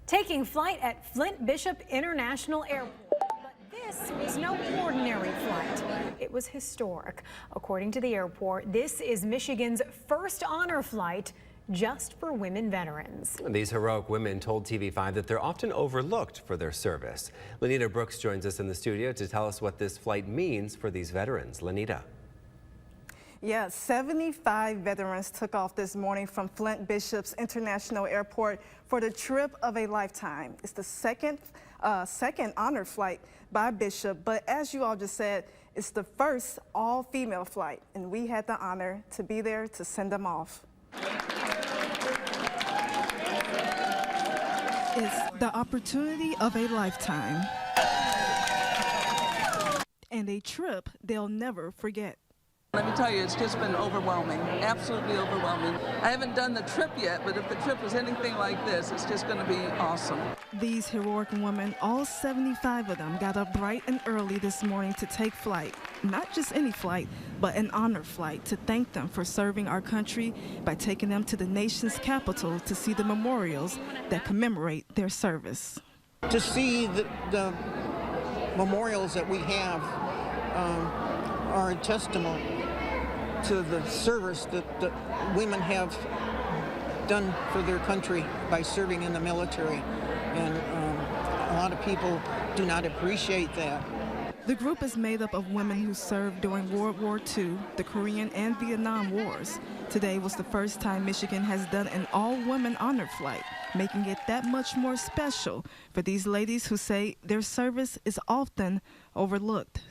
Taking flight at Flint Bishop International Airport. But this was no ordinary flight. It was historic. According to the airport, this is Michigan's first honor flight just for women veterans. These heroic women told TV5 that they're often overlooked for their service. Lanita Brooks joins us in the studio to tell us what this flight means for these veterans. Lanita. Yeah, 75 veterans took off this morning from Flint Bishop's International Airport for the trip of a lifetime. It's the second honor flight by Bishop, but as you all just said, it's the first all-female flight, and we had the honor to be there to send them off. It's the opportunity of a lifetime and a trip they'll never forget. Let me tell you, it's just been overwhelming, absolutely overwhelming. I haven't done the trip yet, but if the trip was anything like this, it's just going to be awesome. These heroic women, all 75 of them, got up bright and early this morning to take flight. Not just any flight, but an honor flight to thank them for serving our country by taking them to the nation's capital to see the memorials that commemorate their service. To see the memorials that we have are a testament to the service that women have done for their country by serving in the military, and a lot of people do not appreciate that. The group is made up of women who served during World War II, the Korean and Vietnam Wars. Today was the first time Michigan has done an all-women honor flight, making it that much more special for these ladies who say their service is often overlooked.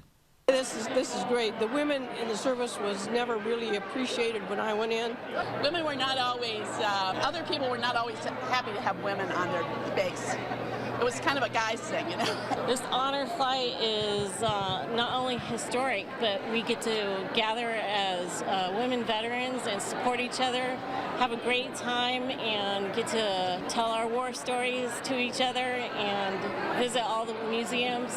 This is great. The women in the service was never really appreciated when I went in. Women were not always, other people were not always happy to have women on their base. It was kind of a guy's thing, you know. This honor flight is not only historic, but we get to gather as women veterans and support each other, have a great time, and get to tell our war stories to each other and visit all the museums.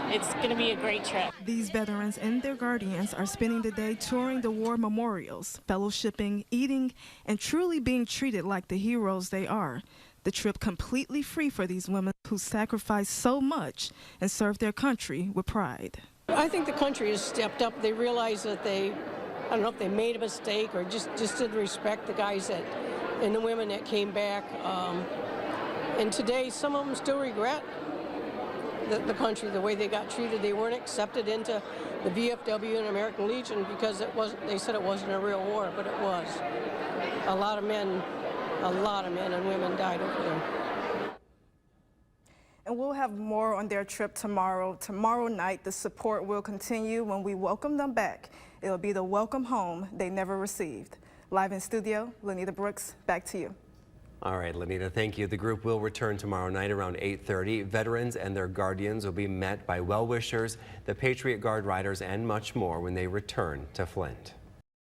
It's going to be a great trip. These veterans and their guardians are spending the day touring the war memorials, fellowshipping, eating, and truly being treated like the heroes they are. The trip completely free for these women who sacrificed so much and served their country with pride. I think the country has stepped up. They realize that I don't know if they made a mistake or just didn't respect the guys and the women that came back. And today, some of them still regret the country, the way they got treated. They weren't accepted into the VFW and American Legion because they said it wasn't a real war, but it was. A lot of men and women died over there. And we'll have more on their trip tomorrow. Tomorrow night, the support will continue when we welcome them back. It'll be the welcome home they never received. Live in studio, Lanita Brooks, back to you. All right, Lanita, thank you. The group will return tomorrow night around 8:30. Veterans and their guardians will be met by well-wishers, the Patriot Guard riders, and much more when they return to Flint.